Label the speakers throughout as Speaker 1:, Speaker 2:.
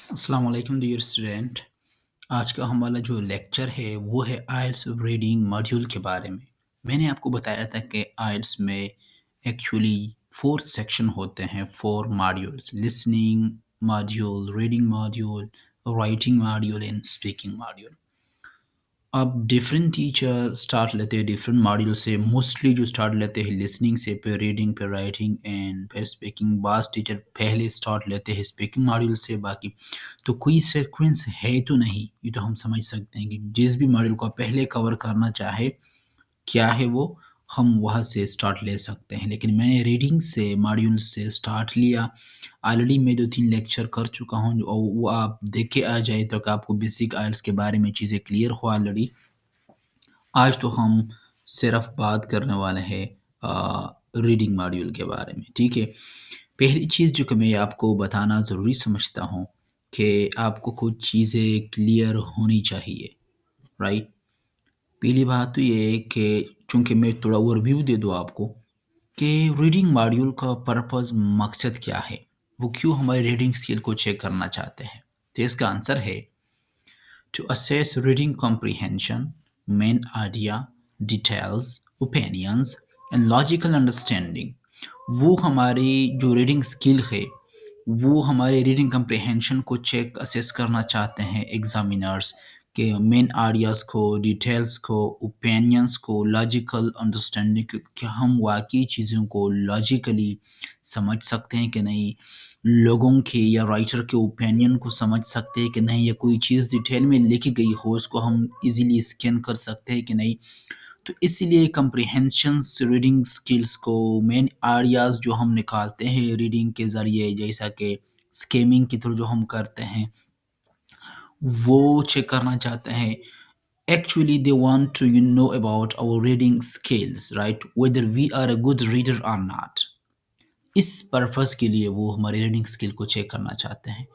Speaker 1: अस्सलाम वालेकुम dear student. आज का हमारा जो लेक्चर है वो है आइल्स रीडिंग मॉड्यूल के बारे में। मैंने आपको बताया था कि आइल्स में एक्चुअली 4 सेक्शन होते हैं, 4 modules, listening module, reading module, writing module and speaking module. अब डिफरेंट टीचर स्टार्ट लेते हैं डिफरेंट मॉड्यूल से, मोस्टली जो स्टार्ट लेते हैं लिसनिंग से, फिर रीडिंग, फिर राइटिंग एंड फिर स्पीकिंग। बास टीचर पहले स्टार्ट लेते हैं स्पीकिंग मॉड्यूल से। बाकी तो कोई सीक्वेंस है तो नहीं, ये तो हम समझ सकते हैं कि जिस भी मॉड्यूल को आप पहले कवर करना चाहे क्या है वो, हम वहाँ से स्टार्ट ले सकते हैं। लेकिन मैंने रीडिंग से मॉड्यूल से स्टार्ट लिया। ऑलरेडी मैं 2-3 लेक्चर कर चुका हूँ और वो आप देख के आ जाए तो कि आपको बेसिक आइल्स के बारे में चीज़ें क्लियर हो ऑलरेडी। आज तो हम सिर्फ बात करने वाले हैं रीडिंग मॉड्यूल के बारे में, ठीक है। पहली चीज़ जो कि मैं आपको बताना ज़रूरी समझता हूँ कि आपको कुछ चीज़ें क्लियर होनी चाहिए, राइट। पहली बात तो ये है कि चूँकि मैं थोड़ा ओवरव्यू दे दूँ आपको कि रीडिंग मॉड्यूल का पर्पस, मकसद क्या है, वो क्यों हमारे रीडिंग स्किल को चेक करना चाहते हैं। तो इसका आंसर है to assess reading comprehension, main idea, details, opinions and logical understanding। वो हमारी जो रीडिंग स्किल है, वो हमारे रीडिंग कम्प्रिहेंशन को चेक असेस करना चाहते हैं एग्जामिनर्स के मेन आइडियाज़ को, डिटेल्स को, ओपिनियंस को, लॉजिकल अंडरस्टैंडिंग को, क्या हम वाकई चीज़ों को लॉजिकली समझ सकते हैं कि नहीं, लोगों के या राइटर के ओपिनियन को समझ सकते हैं कि नहीं, या कोई चीज़ डिटेल में लिखी गई हो उसको हम इजीली स्कैन कर सकते हैं कि नहीं। तो इसीलिए कम्प्रिहेंशंस रीडिंग स्किल्स को, मेन आइडियाज़ जो हम निकालते हैं रीडिंग के ज़रिए, जैसा कि स्किमिंग के थ्रू जो हम करते हैं, वो चेक करना चाहते हैं। Actually, they want to know about our reading skills, right? Whether we are a good reader or not. इस पर्पस के लिए वो हमारी रीडिंग स्किल को चेक करना चाहते हैं।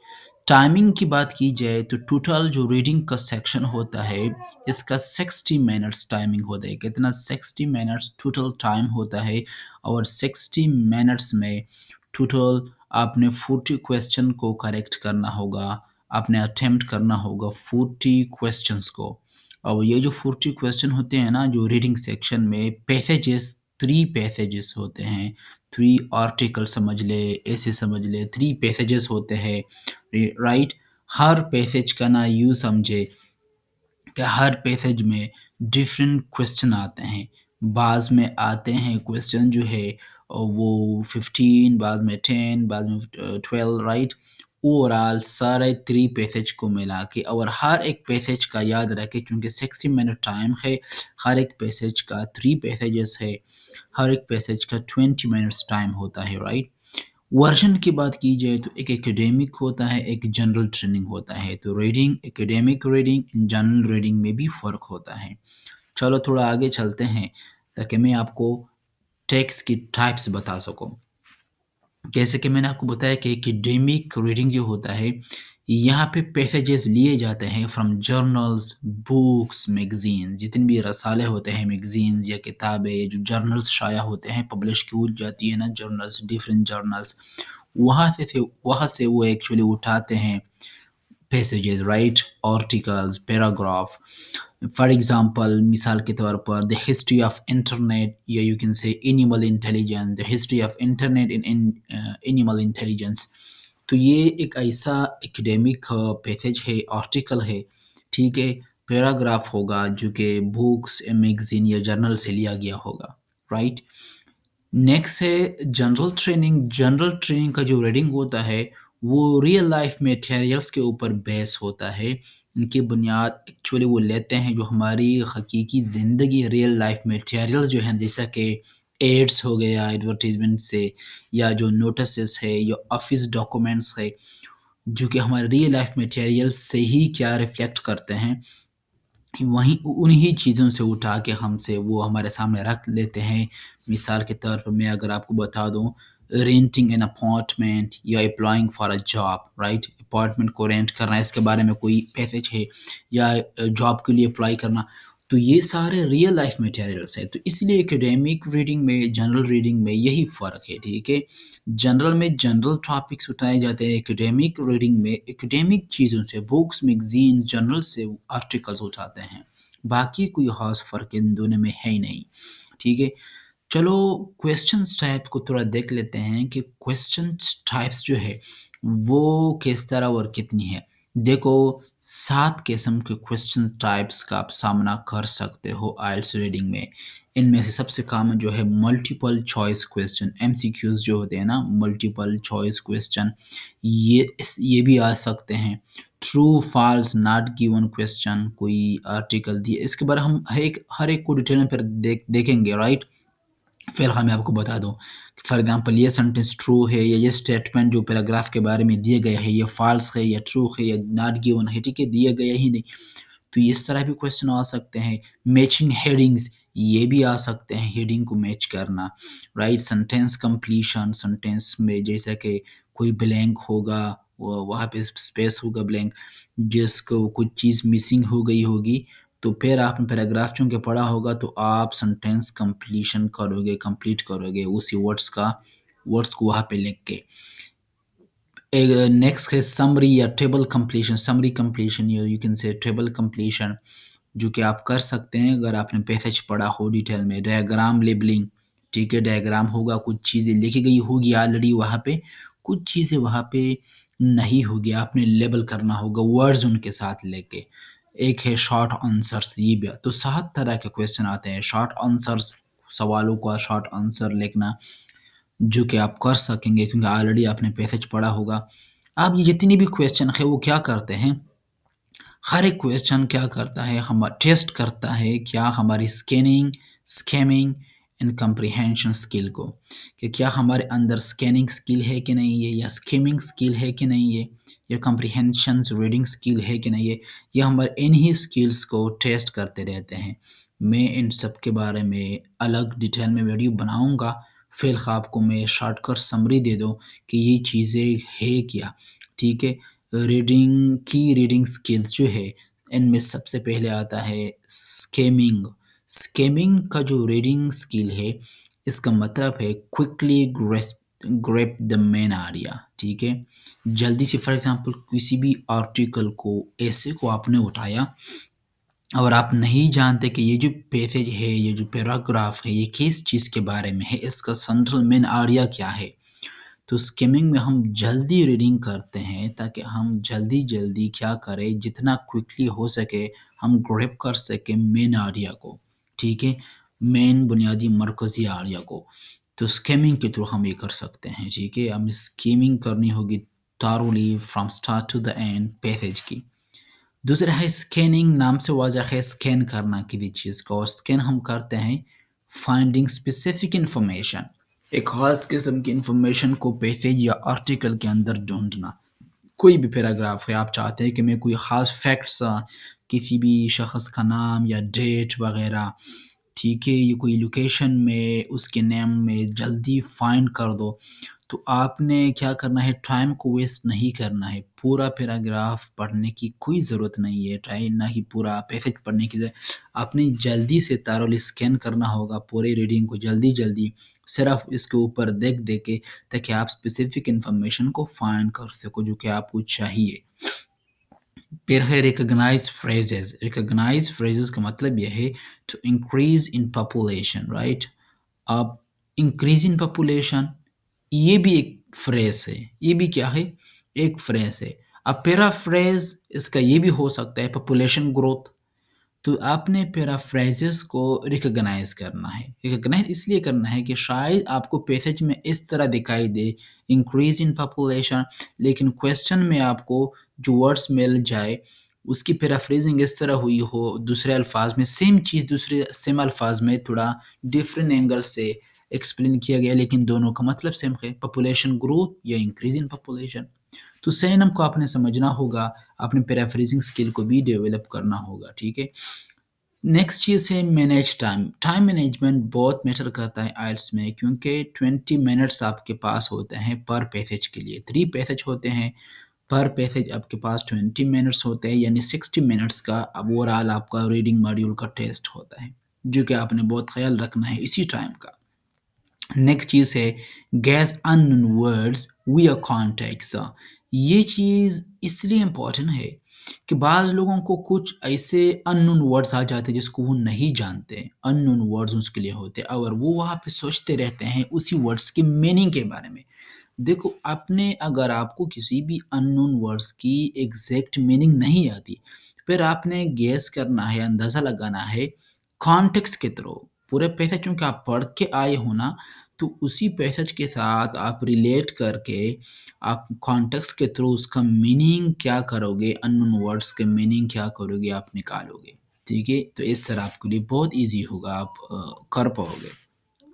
Speaker 1: टाइमिंग की बात की जाए तो टोटल जो रीडिंग का सेक्शन होता है, इसका 60 मिनट्स टाइमिंग होता है। कितना? 60 मिनट्स टोटल टाइम होता है। और 60 मिनट्स में टोटल आपने 40 क्वेश्चन को करेक्ट करना होगा, आपने अटेम्प्ट करना होगा 40 क्वेश्चंस को। और ये जो 40 क्वेश्चन होते हैं ना, जो रीडिंग सेक्शन में पैसेजेस, 3 पैसेजेस होते हैं, 3 आर्टिकल समझ ले, ऐसे समझ ले, 3 पैसेजेस होते हैं, राइट। हर पैसेज का ना यूँ समझे कि हर पैसेज में डिफरेंट क्वेश्चन आते हैं। बाज़ में आते हैं क्वेश्चन जो है वो 15, बाद में 10, बाद में 12, राइट। ओवरऑल सारे 3 पैसेज को मिला के, और हर एक पैसेज का याद रखें क्योंकि 60 मिनट टाइम है, हर एक पैसेज का 3 पैसेजेस है, हर एक पैसेज का 20 मिनट्स टाइम होता है, राइट। वर्ज़न की बात की जाए तो एक एकेडमिक होता है, एक जनरल ट्रेनिंग होता है। तो reading, academic reading, general reading में भी फ़र्क होता है। चलो थोड़ा आगे चलते हैं ताकि मैं आपको टेक्स्ट की टाइप्स बता सकूँ। जैसे कि मैंने आपको बताया कि एकेडमिक रीडिंग जो होता है, यहाँ पे पैसेजेस लिए जाते हैं फ्रॉम जर्नल्स, बुक्स, मैगज़ीन, जितने भी रसाले होते हैं, मैगज़ीन्स या किताबें जो जर्नल्स शाया होते हैं, पब्लिश की हो जाती है ना जर्नल्स, डिफरेंट जर्नल्स, वहाँ से वो एक्चुअली उठाते हैं passages, right, articles, paragraph. For example, मिसाल के तौर पर द हिस्ट्री ऑफ इंटरनेट, या you can say animal intelligence, the history of internet in animal intelligence. तो ये एक ऐसा एकेडमिक पैसेज है, आर्टिकल है, ठीक है, पैराग्राफ होगा जो कि बुक्स, मैगज़ीन या जर्नल से लिया गया होगा, राइट। नेक्स्ट है जनरल ट्रेनिंग। जनरल ट्रेनिंग का जो रीडिंग होता है वो रियल लाइफ मटेरियल्स के ऊपर बेस होता है। इनकी बुनियाद एक्चुअली वो लेते हैं जो हमारी हकीकी ज़िंदगी, रियल लाइफ मटेरियल्स जो हैं, जैसा कि एड्स हो गया एडवर्टाइजमेंट से, या जो नोटिसेस है या ऑफिस डॉक्यूमेंट्स है, जो कि हमारे रियल लाइफ मटेरियल्स से ही क्या रिफ्लेक्ट करते हैं, वहीं उन्हीं चीज़ों से उठा के हमसे वो हमारे सामने रख लेते हैं। मिसाल के तौर पर मैं अगर आपको बता दूँ, रेंटिंग एन अपार्टमेंट या applying for a job, right. Apartment को रेंट करना, इसके बारे में कोई पैसेज है, या जॉब के लिए अप्लाई करना। तो ये सारे रियल लाइफ मटेरियल्स हैं। तो इसलिए एकेडमिक रीडिंग में, जनरल रीडिंग में यही फ़र्क है, ठीक है? जनरल में जनरल टॉपिक्स उठाए जाते हैं, एकेडमिक रीडिंग में एकेडमिक चीज़ों से, बुक्स, मैगज़ीन, जर्नल से आर्टिकल्स उठाते हैं। बाकी कोई ख़ास फ़र्क इन दोनों में है ही नहीं, ठीक है? चलो क्वेश्चंस टाइप को थोड़ा देख लेते हैं कि क्वेश्चंस टाइप्स जो है वो किस तरह और कितनी है। देखो 7 किस्म के क्वेश्चन टाइप्स का आप सामना कर सकते हो आइल्स रीडिंग में। इनमें से सबसे कॉमन जो है मल्टीपल चॉइस क्वेश्चन, एमसीक्यूज जो होते हैं ना, मल्टीपल चॉइस क्वेश्चन, ये भी आ सकते हैं। True false not given question, कोई आर्टिकल दिए, इसके बारे हम हर एक को डिटेल में फिर देखेंगे, राइट? फिलहाल मैं आपको बता दूँ कि फॉर एग्ज़ाम्पल ये सेंटेंस ट्रू है या ये स्टेटमेंट जो पैराग्राफ के बारे में दिया गया है, ये फ़ॉल्स है या ट्रू है या नॉट गिवन है, ठीक है? दिया गया ही नहीं। तो इस तरह भी क्वेश्चन आ सकते हैं। मैचिंग हेडिंग्स, ये भी आ सकते हैं, हेडिंग को मैच करना, राइट? सेंटेंस कंप्लीशन, सेंटेंस में जैसा कि कोई ब्लैंक होगा, वहाँ पे स्पेस होगा ब्लैंक, जिसको कुछ चीज़ मिसिंग हो गई होगी, तो फिर आपने पैराग्राफ चूँकि पढ़ा होगा तो आप सेंटेंस कंप्लीशन करोगे, कंप्लीट करोगे उसी वर्ड्स को वहाँ पे लिख के। नेक्स्ट है समरी या टेबल कंप्लीशन, समरी कंप्लीशन या you can say table completion, जो कि आप कर सकते हैं अगर आपने पैसेज पढ़ा हो डिटेल में। डायग्राम लेबलिंग, ठीक है? डायग्राम होगा, कुछ चीज़ें लिखी गई होगी ऑलरेडी वहाँ पे, कुछ चीज़ें वहाँ पे नहीं होगी, आपने लेबल करना होगा वर्ड्स उनके साथ लेके। एक है शॉर्ट आंसर्स, ये भी तो 7 तरह के क्वेश्चन आते हैं। शॉर्ट आंसर्स, सवालों का शॉर्ट आंसर लिखना, जो कि आप कर सकेंगे क्योंकि ऑलरेडी आपने पैसेज पढ़ा होगा। अब ये जितनी भी क्वेश्चन है वो क्या करते हैं, हर एक क्वेश्चन क्या करता है, हम टेस्ट करता है क्या हमारी scanning, scamming and comprehension skill को, कि क्या हमारे अंदर स्कैनिंग स्किल है कि नहीं है, या स्किमिंग स्किल है कि नहीं है, या कम्प्रीहेंशन रीडिंग स्किल है कि नहीं है। ये हमारे इन्हीं स्किल्स को टेस्ट करते रहते हैं। मैं इन सब के बारे में अलग डिटेल में वीडियो बनाऊंगा। फिलहाल आपको मैं शॉर्टकट समरी दे दूं कि ये चीज़ें है क्या, ठीक है? रीडिंग स्किल्स जो है, इनमें सबसे पहले आता है स्केमिंग। स्केमिंग का जो रीडिंग स्किल है, इसका मतलब है quickly grab the main idea, ठीक है? जल्दी से, फॉर एग्जांपल किसी भी आर्टिकल को, ऐसे को आपने उठाया और आप नहीं जानते कि ये जो पैसेज है, ये जो पैराग्राफ है, ये किस चीज़ के बारे में है, इसका सेंट्रल मेन आइडिया क्या है। तो स्किमिंग में हम जल्दी रीडिंग करते हैं ताकि हम जल्दी-जल्दी क्या करें, जितना क्विकली हो सके हम ग्रैब कर सकें मेन आइडिया को, ठीक है? मेन बुनियादी मरकज़ी आइडिया को। तो स्किमिंग के थ्रू हम ये कर सकते हैं, ठीक है? हमें स्किमिंग करनी होगी thoroughly from start to the end passage की। दूसरा है स्कैनिंग, नाम से वाज़ह है स्कैन करना किसी चीज़ को, और स्कैन हम करते हैं फाइंडिंग स्पेसिफिक इन्फॉर्मेशन, एक ख़ास किस्म की इन्फॉर्मेशन को पैसेज या आर्टिकल के अंदर ढूँढना। कोई भी पैराग्राफ है, आप चाहते हैं कि मैं कोई ख़ास फैक्ट्स, किसी भी शख़्स का नाम या डेट वग़ैरह, ठीक है? ये कोई लोकेशन में उसके नेम में जल्दी फाइंड कर दो, तो आपने क्या करना है, टाइम को वेस्ट नहीं करना है। पूरा पैराग्राफ पढ़ने की कोई ज़रूरत नहीं है, टाइ ना ही पूरा पैसेज पढ़ने की आपने जल्दी से thoroughly स्कैन करना होगा पूरी रीडिंग को, जल्दी-जल्दी, सिर्फ़ इसके ऊपर देख-देख के, ताकि आप स्पेसिफिक इन्फॉर्मेशन को फाइंड कर सको जो कि आपको चाहिए। फिर है रिकॉग्नाइज फ्रेजेस। रिकॉग्नाइज फ्रेजेस का मतलब यह है to increase in population, right? अब इंक्रीज इन पॉपुलेशन, ये भी एक फ्रेज है, ये भी क्या है, एक फ्रेज है। अब पैराफ्रेज इसका ये भी हो सकता है पॉपुलेशन ग्रोथ। तो आपने पैराफ्रेजेस को रिकॉग्नाइज करना है। रिकॉग्नाइज इसलिए करना है कि शायद आपको पैसेज में इस तरह दिखाई दे, इंक्रीज इन पॉपुलेशन, लेकिन क्वेश्चन में आपको जो वर्ड्स मिल जाए उसकी पैराफ्रेजिंग इस तरह हुई हो दूसरे अल्फाज में, सेम चीज़ दूसरे सेम अल्फाज में थोड़ा डिफरेंट एंगल से एक्सप्लेन किया गया, लेकिन दोनों का मतलब सेम है, पॉपुलेशन ग्रोथ या इंक्रीज इन पॉपुलेशन। तो सिनोनिम को आपने समझना होगा, अपने पैराफ्रेजिंग स्किल को भी डेवलप करना होगा, ठीक है? नेक्स्ट चीज़ है मैनेज टाइम। टाइम मैनेजमेंट बहुत मैटर करता है आइल्स में, क्योंकि 20 मिनट्स आपके पास होते हैं पर पैसेज के लिए। 3 पैसेज होते हैं, पर पैसेज आपके पास 20 मिनट्स होते हैं, यानी 60 मिनट्स का अब ओवरऑल आपका रीडिंग मॉड्यूल का टेस्ट होता है, जो कि आपने बहुत ख्याल रखना है इसी टाइम का। नेक्स्ट चीज़ है gas unknown words wear contacts. ये चीज़ इसलिए इम्पोर्टेंट है कि बाज़ लोगों को कुछ ऐसे अननोन वर्ड्स आ जाते हैं जिसको वो नहीं जानते, अननोन वर्ड्स उसके लिए होते हैं और वो वहाँ पे सोचते रहते हैं उसी वर्ड्स के मीनिंग के बारे में। देखो, आपने अगर आपको किसी भी अननोन वर्ड्स की एग्जैक्ट मीनिंग नहीं आती, फिर आपने गेस करना है, अंदाज़ा लगाना है कॉन्टेक्स्ट के थ्रू। पूरे पैसेज चूँकि आप पढ़ के आए हो ना, तो उसी पैसेज के साथ आप रिलेट करके आप कॉन्टेक्स्ट के थ्रू उसका मीनिंग क्या करोगे, अननोन वर्ड्स के मीनिंग क्या करोगे, आप निकालोगे। ठीक है? तो इस तरह आपके लिए बहुत ईज़ी होगा, आप कर पाओगे।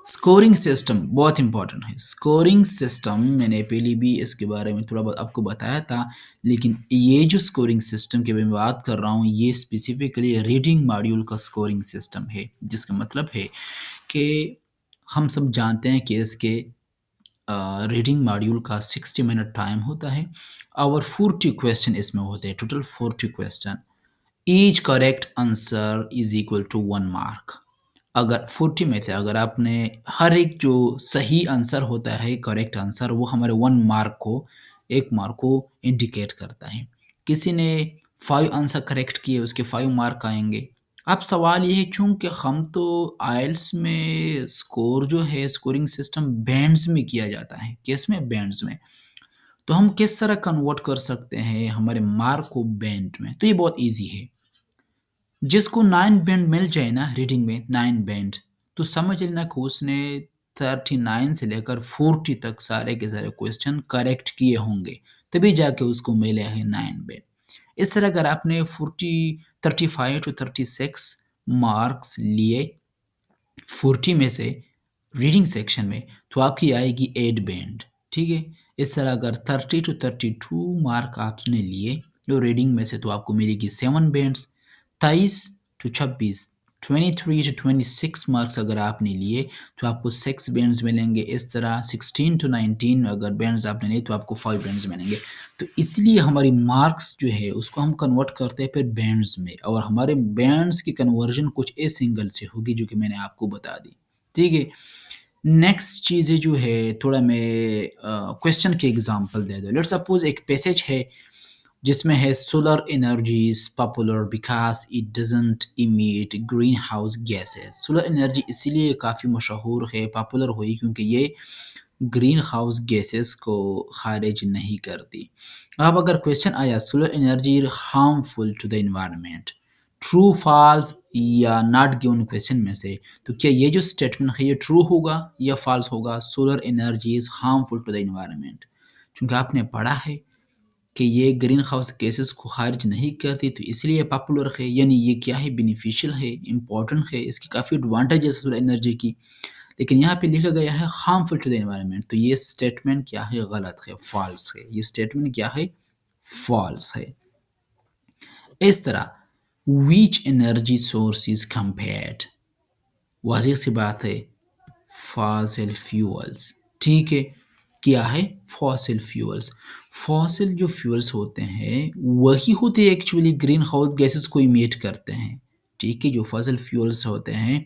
Speaker 1: स्कोरिंग सिस्टम बहुत इम्पोर्टेंट है। स्कोरिंग सिस्टम मैंने पहले भी इसके बारे में थोड़ा बहुत आपको बताया था, लेकिन ये जो स्कोरिंग सिस्टम की मैं बात कर रहा हूँ, ये स्पेसिफिकली रीडिंग मॉड्यूल का स्कोरिंग सिस्टम है, जिसका मतलब है कि हम सब जानते हैं कि इसके रीडिंग मॉड्यूल का 60 मिनट टाइम होता है और 40 क्वेश्चन इसमें होते हैं, total 40 question. Each correct answer is equal to 1 mark. अगर 40 में से अगर आपने हर एक जो सही आंसर होता है, करेक्ट आंसर, वो हमारे 1 मार्क को, 1 मार्क को इंडिकेट करता है। किसी ने 5 आंसर करेक्ट किए, उसके 5 मार्क आएँगे। अब सवाल ये है, चूँकि हम तो आइल्स में स्कोर जो है, स्कोरिंग सिस्टम बैंड्स में किया जाता है। किसमें? बैंड्स में। तो हम किस तरह कन्वर्ट कर सकते हैं हमारे मार्क को बैंड में? तो ये बहुत ईज़ी है। जिसको 9 बैंड मिल जाए ना रीडिंग में, 9 बैंड, तो समझ लेना कि उसने 39 से लेकर 40 तक सारे के सारे क्वेश्चन करेक्ट किए होंगे, तभी जाके उसको मिले हैं 9 बैंड। इस तरह अगर आपने 35 टू 36 मार्क्स लिए 40 में से रीडिंग सेक्शन में, तो आपकी आएगी 8 बैंड। ठीक है? इस तरह अगर 30 टू 32 मार्क आपने लिए जो रीडिंग में से, तो आपको मिलेगी 7 बैंड्स। 23 टू 26, 23 टू 26 मार्क्स अगर आपने लिए, तो आपको 6 बैंड्स मिलेंगे। इस तरह 16 टू 19 अगर बैंड्स आपने लिए, तो आपको 5 बैंड्स मिलेंगे। तो इसलिए हमारी मार्क्स जो है उसको हम कन्वर्ट करते हैं फिर बैंड्स में, और हमारे बैंड्स की कन्वर्जन कुछ इस एंगल से होगी जो कि मैंने आपको बता दी। ठीक है? नेक्स्ट चीज़ें जो है, थोड़ा मैं क्वेश्चन के एग्जांपल दे दूँ। लेट्स सपोज़ एक पैसेज है जिसमें है solar energy is popular because it doesn't emit green house gases. Solar energy इसीलिए काफ़ी मशहूर है, पॉपुलर हुई क्योंकि ये ग्रीन हाउस गैसेस को खारिज नहीं करती। अब अगर क्वेश्चन आया solar energy harmful to the environment, true false या नॉट गिवन क्वेश्चन में से, तो क्या ये जो स्टेटमेंट है ये ट्रू होगा या फॉल्स होगा? Solar energy is harmful to the environment, क्योंकि आपने पढ़ा है कि ये ग्रीन हाउस गैसेस को खारिज नहीं करती, तो इसलिए पॉपुलर है, यानी ये क्या है, बेनिफिशियल है, इंपॉर्टेंट है, इसकी काफ़ी एडवांटेज है सोलर एनर्जी की। लेकिन यहाँ पे लिखा गया है हार्मफुल टू द एनवायरनमेंट, तो ये स्टेटमेंट क्या है, गलत है, फॉल्स है। ये स्टेटमेंट क्या है, फॉल्स है। इस तरह which energy source is compared, वाज़ेह सी बात है, फॉसिल फ्यूल्स। ठीक है? क्या है? Fossil fuels. फॉसिल जो फ्यूल्स होते हैं वही होते हैं एक्चुअली ग्रीन हाउस गैसेस को इमिट करते हैं। ठीक है? जो फॉसिल फ्यूल्स होते हैं,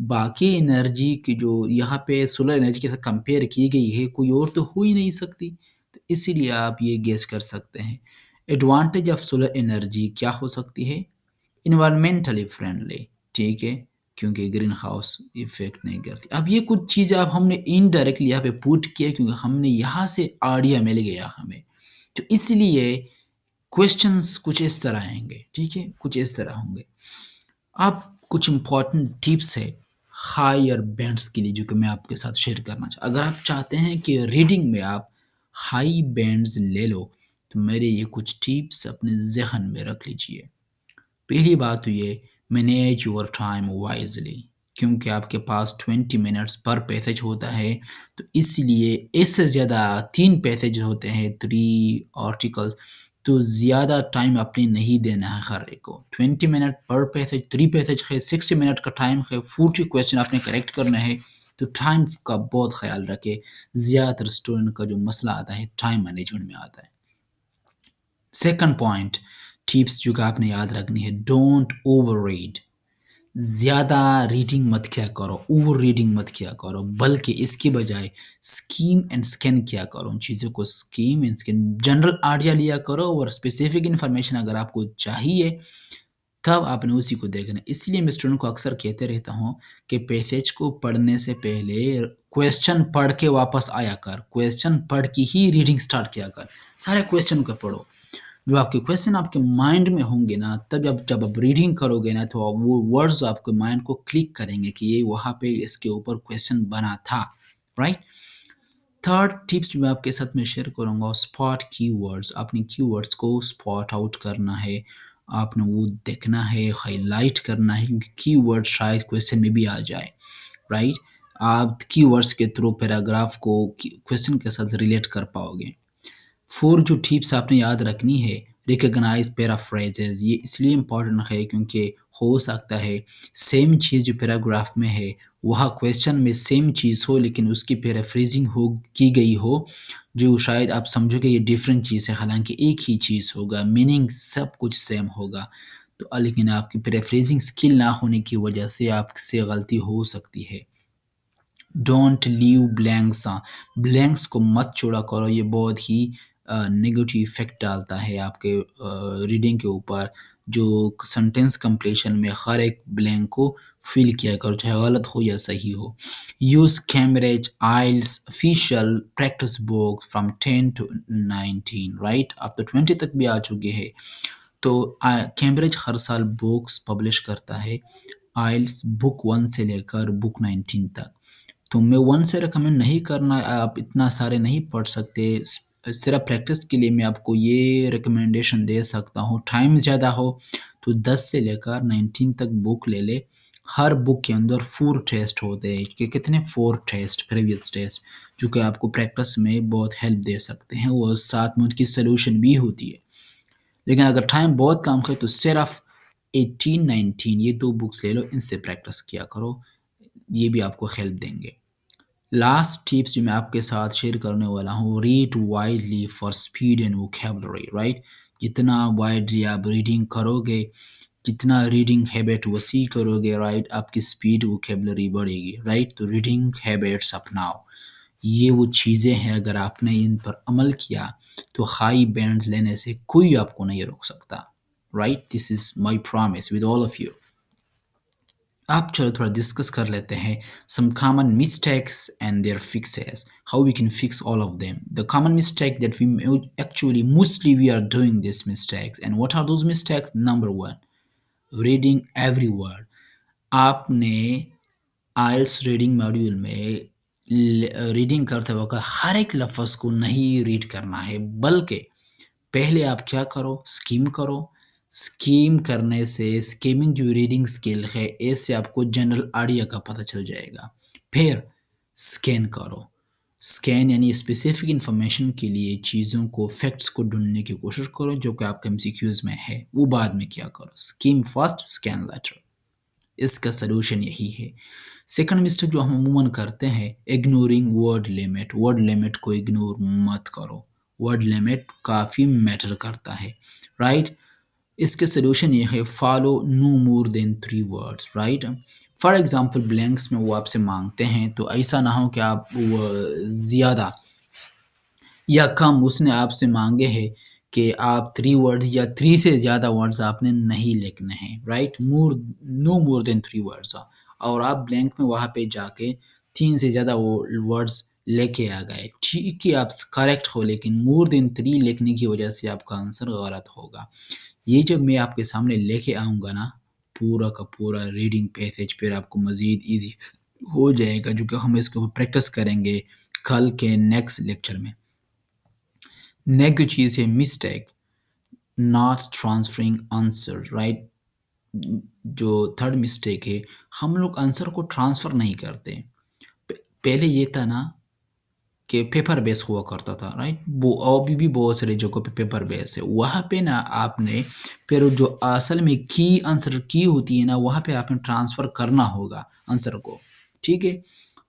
Speaker 1: बाकी एनर्जी की जो यहाँ पे सोलर एनर्जी के साथ कंपेयर की गई है, कोई और तो हो ही नहीं सकती। तो इसीलिए आप ये गेस कर सकते हैं। एडवांटेज ऑफ सोलर एनर्जी क्या हो सकती है? Environmentally friendly. ठीक है? क्योंकि ग्रीन हाउस इफ़ेक्ट नहीं करती। अब ये कुछ चीज़ें अब हमने इनडायरेक्टली यहाँ पे पुट किया क्योंकि हमने यहाँ से आइडिया मिल गया हमें। तो इसलिए क्वेश्चंस कुछ इस तरह आएँगे, ठीक है? कुछ इस तरह होंगे। अब कुछ इम्पोर्टेंट टिप्स है हायर बैंड्स के लिए जो कि मैं आपके साथ शेयर करना अगर आप चाहते हैं कि रीडिंग में आप हाई बैंड्स ले लो, तो मेरे ये कुछ टिप्स अपने ज़हन में रख लीजिए। पहली बात तो ये, मैनेज योर टाइम वाइजली, क्योंकि आपके पास 20 मिनट्स पर पैसेज होता है, तो इसलिए इससे ज़्यादा 3 पैसेज होते हैं, 3 आर्टिकल, तो ज़्यादा टाइम आपने नहीं देना है हर एक को। 20 मिनट पर पैसेज, 3 पैसेज है, 60 मिनट का टाइम है, 40 क्वेश्चन आपने करेक्ट करना है, तो टाइम का बहुत ख्याल रखें। ज़्यादातर स्टूडेंट का जो मसला आता है टाइम मैनेजमेंट में आता है। सेकंड पॉइंट, टिप्स जो कि आपने याद रखनी है, डोंट ओवर रीड। ज़्यादा रीडिंग मत किया करो, ओवर रीडिंग मत किया करो, बल्कि इसके बजाय स्कीम एंड स्कैन किया करो। उन चीज़ों को scheme and scan, general idea लिया करो और स्पेसिफिक इन्फॉर्मेशन अगर आपको चाहिए तब आपने उसी को देखना है। इसलिए मैं स्टूडेंट को अक्सर कहते रहता हूँ कि पैसेज को पढ़ने से पहले क्वेश्चन पढ़ के वापस आया कर, क्वेश्चन पढ़ के ही रीडिंग स्टार्ट किया कर। सारे क्वेश्चन को पढ़ो, जो आपके क्वेश्चन आपके माइंड में होंगे ना, तब जब आप रीडिंग करोगे ना, तो वो वर्ड्स आपके माइंड को क्लिक करेंगे कि ये वहाँ पे इसके ऊपर क्वेश्चन बना था, राइट। थर्ड टिप्स जो मैं आपके साथ में शेयर करूँगा, स्पॉट कीवर्ड्स। अपनी कीवर्ड्स को स्पॉट आउट करना है, आपने वो देखना है, हाईलाइट करना है, क्योंकि कीवर्ड शायद क्वेश्चन में भी आ जाए, राइट। आप कीवर्ड्स के थ्रू पैराग्राफ को क्वेश्चन के साथ रिलेट कर पाओगे। 4 जो टिप्स आपने याद रखनी है, रिकॉग्नाइज पैराफ्रेजेस। ये इसलिए इम्पोर्टेंट है क्योंकि हो सकता है सेम चीज़ जो पैराग्राफ में है वहाँ क्वेश्चन में सेम चीज़ हो, लेकिन उसकी पैराफ्रेजिंग हो की गई हो, जो शायद आप समझोगे ये डिफरेंट चीज़ है, हालांकि एक ही चीज़ होगा, मीनिंग सब कुछ सेम होगा। तो लेकिन आपकी पैराफ्रेजिंग स्किल ना होने की वजह से आपसे गलती हो सकती है। Don't leave blanks. ब्लैंक्स को मत छोड़ा करो, ये बहुत ही नेगेटिव इफेक्ट डालता है आपके रीडिंग के ऊपर। जो सेंटेंस कंप्लीशन में हर एक ब्लैंक को फिल किया करो, चाहे गलत हो या सही हो। Use Cambridge IELTS official practice book from 10 to 19, right. अब तो 20 तक भी आ चुके हैं। तो कैम्ब्रिज हर साल बुक्स पब्लिश करता है, आइल्स बुक 1 से लेकर बुक 19 तक। तो मैं 1 से रिकमेंड नहीं करना, आप इतना सारे नहीं पढ़ सकते। सिर्फ प्रैक्टिस के लिए मैं आपको ये रिकमेंडेशन दे सकता हूँ, टाइम ज़्यादा हो तो 10 से लेकर 19 तक बुक ले ले। हर बुक के अंदर 4 टेस्ट होते हैं, कि कितने 4 टेस्ट, प्रीवियस टेस्ट, जो कि आपको प्रैक्टिस में बहुत हेल्प दे सकते हैं, और साथ में उनकी सोल्यूशन भी होती है। लेकिन अगर टाइम बहुत कम है तो सिर्फ 18 19 ये 2 बुक्स ले लो, इनसे प्रैक्टिस किया करो, ये भी आपको हेल्प देंगे। लास्ट टिप्स जो मैं आपके साथ शेयर करने वाला हूँ, read widely for speed and vocabulary, right. जितना वाइडली आप रीडिंग करोगे, जितना रीडिंग हैबिट वसी करोगे, राइट, आपकी स्पीड वोकैबुलरी बढ़ेगी, राइट। तो रीडिंग हैबिट्स अपनाओ, ये वो चीज़ें हैं, अगर आपने इन पर अमल किया तो हाई बैंड्स लेने से कोई आपको नहीं रोक सकता, right. This is my promise with all of you. अब चलो थोड़ा डिस्कस कर लेते हैं some common mistakes and their fixes, how we can fix all of them. The common mistake that actually mostly we are doing these mistakes, and what are those mistakes? Number one, reading every word. आपने आइल्स reading module में reading करते वक्त हर एक लफ्ज़ को नहीं read करना है, बल्कि पहले आप क्या करो, स्कीम करो। स्कीम करने से, स्कीमिंग जो रीडिंग स्किल है, इससे आपको जनरल आइडिया का पता चल जाएगा। फिर स्कैन करो। स्कैन यानी स्पेसिफिक इंफॉर्मेशन के लिए चीज़ों को, फैक्ट्स को ढूंढने की कोशिश करो, जो कि आपके एमसीक्यूज में है, वो बाद में क्या करो, स्कीम फर्स्ट, स्कैन लेटर। इसका सलूशन यही है। सेकंड मिस्टेक जो हम अमूमन करते हैं, ignoring word limit. Word limit को इग्नोर मत करो, वर्ड लिमिट काफ़ी मैटर करता है, राइट। इसके सलूशन ये है, follow no more than 3 words, right. For example blanks में वो आपसे मांगते हैं, तो ऐसा ना हो कि आप वो ज़्यादा या कम उसने आपसे मांगे हैं कि आप 3 वर्ड्स या 3 से ज़्यादा वर्ड्स आपने नहीं लिखने हैं, right. No more than 3 words, और आप ब्लैंक में वहाँ पे जाके 3 से ज़्यादा वो वर्ड्स लेके आ गए, ठीक है, आप करेक्ट हो, लेकिन मोर देन 3 लिखने की वजह से आपका आंसर गलत होगा। ये जब मैं आपके सामने लेके आऊँगा ना, पूरा का पूरा रीडिंग पैसेज, फिर आपको मज़ीद ईज़ी हो जाएगा, जो कि हम इसके ऊपर प्रैक्टिस करेंगे कल के नेक्स्ट लेक्चर में। नेक्स्ट जो चीज़ है, mistake, not transferring answer, right. जो थर्ड मिस्टेक है, हम लोग आंसर को ट्रांसफ़र नहीं करते। पहले ये था ना कि पेपर बेस हुआ करता था, राइट। वो अभी भी बहुत सारी जगहों पे पेपर बेस है, वहाँ पे ना आपने फिर जो असल में की आंसर की होती है ना, वहाँ पे आपने ट्रांसफ़र करना होगा आंसर को, ठीक है।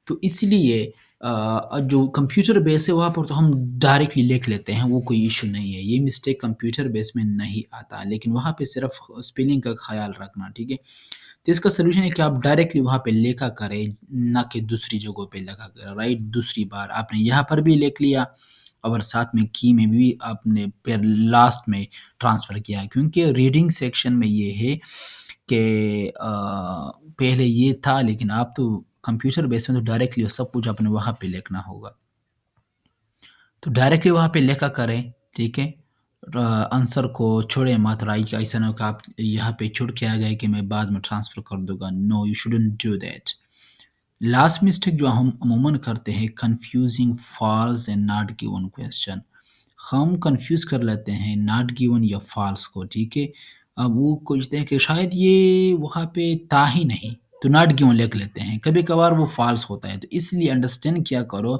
Speaker 1: तो इसलिए जो कंप्यूटर बेस है वहाँ पर तो हम डायरेक्टली लिख लेते हैं, वो कोई इश्यू नहीं है। ये मिस्टेक कंप्यूटर बेस में नहीं आता, लेकिन वहाँ पे सिर्फ़ स्पेलिंग का ख़्याल रखना, ठीक है? तो इसका सॉल्यूशन है कि आप डायरेक्टली वहाँ पे लिखा करें, ना कि दूसरी जगहों पे लिखा करें, राइट? दूसरी बार आपने यहाँ पर भी लिख लिया और साथ में की में भी आपने फिर लास्ट में ट्रांसफ़र किया, क्योंकि रीडिंग सेक्शन में ये है कि पहले ये था, लेकिन आप तो कंप्यूटर बेस में तो डायरेक्टली सब कुछ आपने वहाँ पे लिखना होगा। तो डायरेक्टली वहाँ पे लिखा करें, ठीक है? आंसर को छोड़े मत, राइट? ऐसा ना हो कि आप यहाँ पे छोड़ के आ गए कि मैं बाद में ट्रांसफ़र कर दूँगा। No, you shouldn't do that. Last mistake जो हम अमूमन करते हैं, confusing false and not given question. हम कन्फ्यूज़ कर लेते हैं नॉट गिवन या फॉल्स को, ठीक है? अब वो सोचते हैं कि शायद ये वहाँ पे था ही नहीं, तो नॉट गिवन लिख लेते हैं। कभी-कभार वो फॉल्स होता है, तो इसलिए अंडरस्टैंड किया करो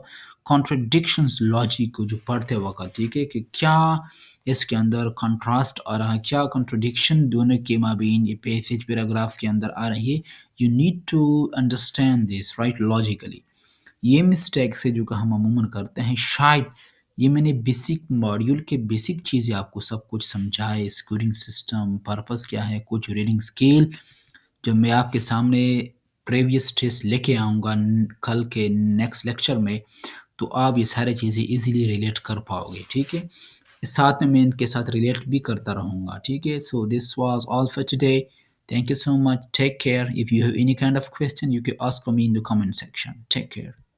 Speaker 1: कॉन्ट्रडिक्शंस लॉजिक को जो पढ़ते वक़्त, ठीक है? कि क्या इसके अंदर कंट्रास्ट आ रहा है, क्या कॉन्ट्रडिक्शन दोनों के माबीन ये पैसेज पैराग्राफ के अंदर आ रही है। You need to understand this, right, logically. ये मिस्टेक्स है जो कि हम अमूमन करते हैं। शायद ये मैंने बेसिक मॉड्यूल के बेसिक चीज़ें आपको सब कुछ समझाए, स्कोरिंग सिस्टम, पर्पस क्या है, कुछ रीडिंग स्केल जो मैं आपके सामने प्रीवियस टेस्ट लेके आऊँगा कल के नेक्स्ट लेक्चर में, तो आप ये सारी चीज़ें इजीली रिलेट कर पाओगे, ठीक है? साथ में मैं इनके साथ रिलेट भी करता रहूँगा, ठीक है? So this was all for today. Thank you so much. Take care. If you have any kind of question, you can ask me in the comment section. Take care.